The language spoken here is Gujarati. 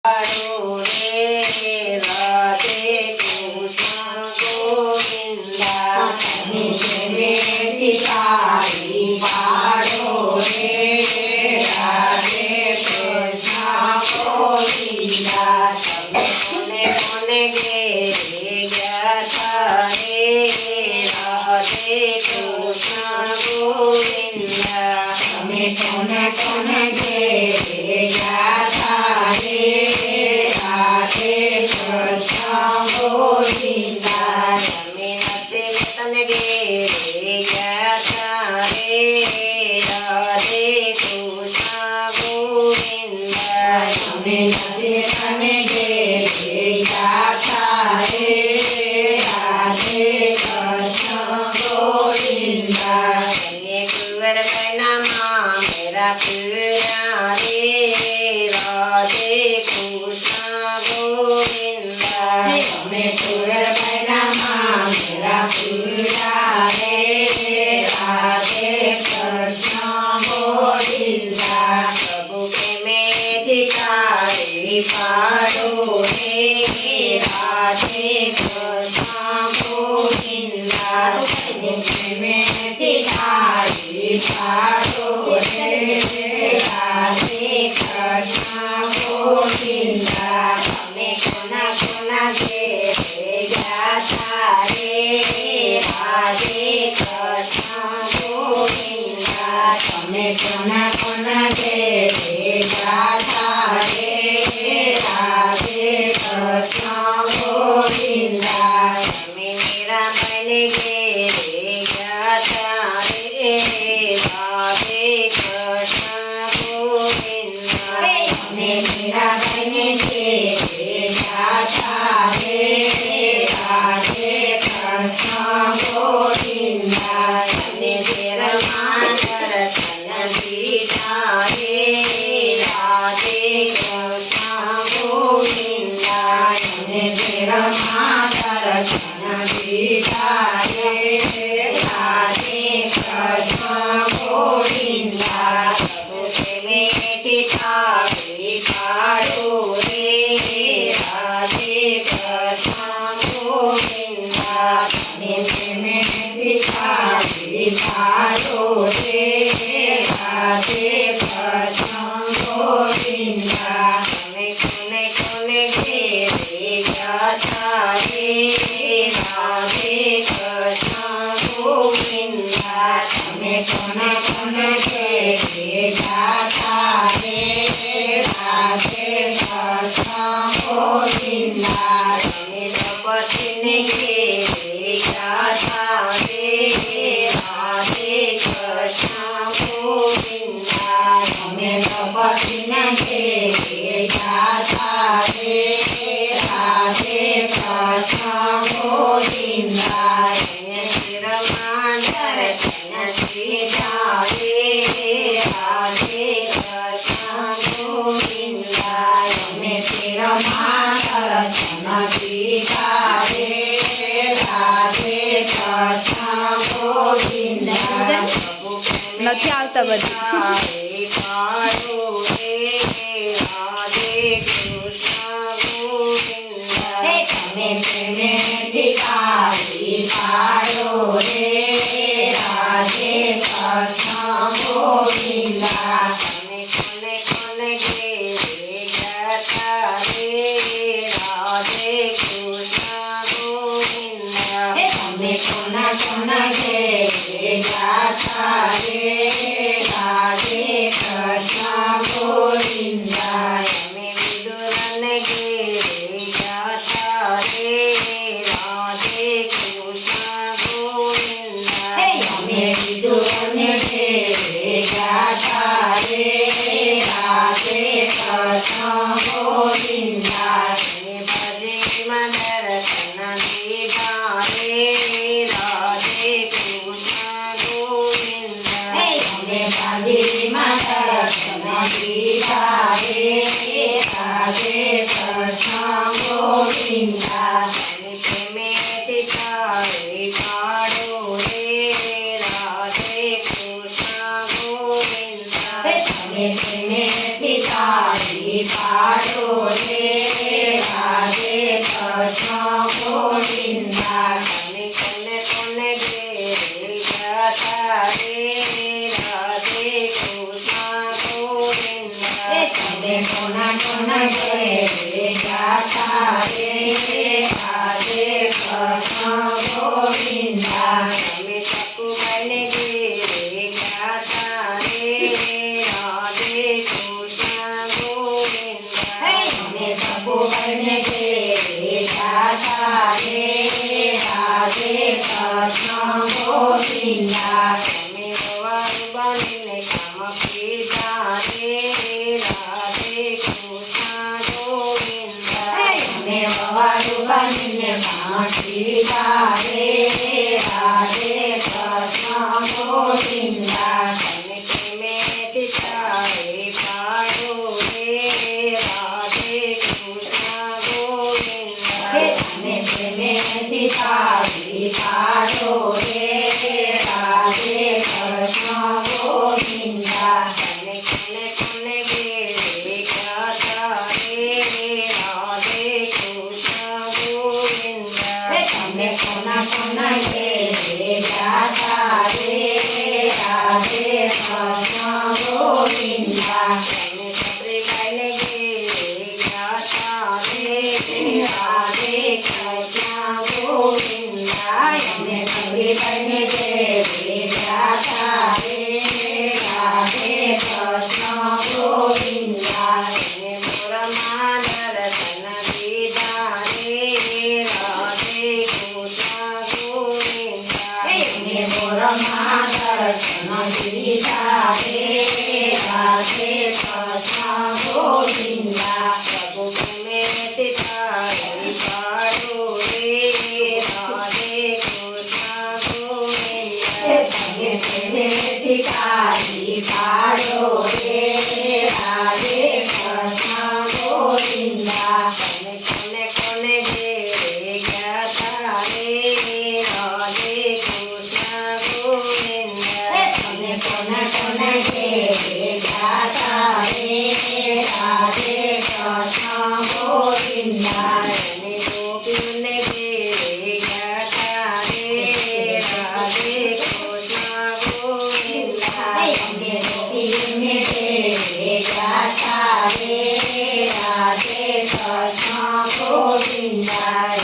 પાડો રે રાધે કૃષ્ણ ગોવિંદા મેથી તારી પાડો રે રાધે કૃષ્ણ ગોવિંદા તમે કોને કોને ઘેરે ગયા તા રે રાધે કૃષ્ણ ગોવિંદા તમે કોને કોને ઘેરે ગયા તા રે રાધે કૃષ્ણ ગોવિંદા તમે નતે તને ઘેરે ગયા તા રે રાધે કૃષ્ણ ગોવિંદા તમે નતે તને ઘેરે ગયા તા રે રાધે કૃષ્ણ ગોવિંદા તમે કુંવર કૈનામાં મેરા પીળા રે રાધે કૃષ્ણ ગોવિંદા તમે કુંવર કૈનામાં મેરા પીળા રે રાધે કૃષ્ણ ગોવિંદા પ્રભુ કે મેથી તારી પાડો રે રાધે કૃષ્ણ ગોવિંદા મેથી તારી પાડો રે રાધે કૃષ્ણ ગોવિંદા તમે કોના કોના ઘેરે ગયા તા રે રાધે કૃષ્ણ ગોવિંદા તમે કોના કોના ઘેરે ગયા તા રે રાધે કૃષ્ણ ગોવિંદા તમે મીરાબાઈને ઘેરે ગયા તા રે રાધે કૃષ્ણ ગોવિંદા તમે મીરાબાઈને ઘેરે ગયા તા રે રાધે કૃષ્ણ ગોવિંદા તમે તેરમાં દર્શન દીધા રે રાધે કૃષ્ણ ગોવિંદા તમે તેરમાં દર્શન દીધા રે રાધે કૃષ્ણ ગોવિંદા પ્રભુ કે મેથી તારી પાડો રે રાધે કૃષ્ણ ગોવિંદા તમે મેથી તારી પાડો રે રાધે કૃષ્ણ ગોવિંદા તમે કોને કોને ઘેરે ગયા તા રે રાધે કૃષ્ણ ગોવિંદા તમે કોને કોને ઘેરે ગયા તા રે રાધે કૃષ્ણ ગોવિંદા તમે દ્રૌપદીને ઘેરે ગયા તા રે રાધે કૃષ્ણ ગોવિંદા તમે દ્રૌપદીને ઘેરે ગયા તા રે રાધે કૃષ્ણ ગોવિંદા શિરમાં દર્શન દીધા રે રાધે કૃષ્ણ ગોવિંદા તમે શિરમાં દર્શન દીધા રે રાધે કૃષ્ણ ગોવિંદા નથી આવતા બધું પાડો રે રાધે કૃષ્ણ ગોવિંદા તમે મેથી તારી પાડો રે રાધે કૃષ્ણ ગોવિંદા તમે કોને કોને ઘેરે ગયા તા રે રાધે કૃષ્ણ ગોવિંદા તમે કોના કોના ઘેરે ગયા તા રે રાધે કૃષ્ણ ગોવિંદા તમે વિદુરને ઘેરે ગયા તા રે રાધે કૃષ્ણ ગોવિંદા તમે વિદુરને ઘેરે ગયા તા રે રાધે કૃષ્ણ ગોવિંદા તમે ભજનમાં દર્શન દીધા રે રાધે કૃષ્ણ ગોવિંદા તમે ભજનમાં દર્શન દીધા રે રાધે કૃષ્ણ ગોવિંદા તમે મેથી તારી પાડો રે રાધે કૃષ્ણ ગોવિંદા તમે મેથી તારી પાડો રે રાધે કૃષ્ણ ગોવિંદા તમે કોને કોને ઘેર ગયા રે રાધે કૃષ્ણ ગોવિંદા તમે કોના કોના ઘેર ગયા રે રાધે કૃષ્ણ ગોવિંદા તમે સકુબાઈને ઘેર ગયા રે રાધે કૃષ્ણ ગોવિંદા તમે સકુબાઈને ઘેર ગયા રે રાધે કૃષ્ણ ગોવિંદા તમે વવારું બનીને કામ પીધા રે રાધે કૃષ્ણ ગોવિંદા તમે વવારું બનીને કામ પીધા રે રાધે કૃષ્ણ ગોવિંદા તમે પ્રેમેથી ચારે પાડો રે રાધે કૃષ્ણ ગોવિંદા તમે પ્રેમેથી ચારે પાડો રે રાધે કૃષ્ણ ગોવિંદા તમે કોને કોને ઘેર ગયા રે રાધે કૃષ્ણ ગોવિંદા તમે કોના કોના ઘેર ગયા રે રાધે કૃષ્ણ ગોવિંદા તમે સપ્રીબાઈને ઘેર ગયા રે રાધે કૃષ્ણ ગોવિંદા તમે સપ્રીબાઈને ઘેર ગયા રે રાધે કૃષ્ણ ગોવિંદા તમે મોરમાં દર્શન દીધા રે રાધે કૃષ્ણ ગોવિંદા તમે મોરમાં દર્શન દીધા રે રાધે કૃષ્ણ ગોવિંદા પ્રભુ તમે તિતારી પાડો રે રાધે કૃષ્ણ ગોવિંદા તમે તિતારી પાડો રે રાધે કૃષ્ણ ગોવિંદા તમે કોને કોને ઘેર ગયા રે રાધે કૃષ્ણ ગોવિંદા તમે કોના કોના ઘેર ગયા રે રાધે કૃષ્ણ ગોવિંદા તમે ગોપીઓને ઘેર ગયા રે રાધે કૃષ્ણ ગોવિંદા તમે ગોપીઓને ઘેર ગયા રે રાધે કૃષ્ણ ગોવિંદા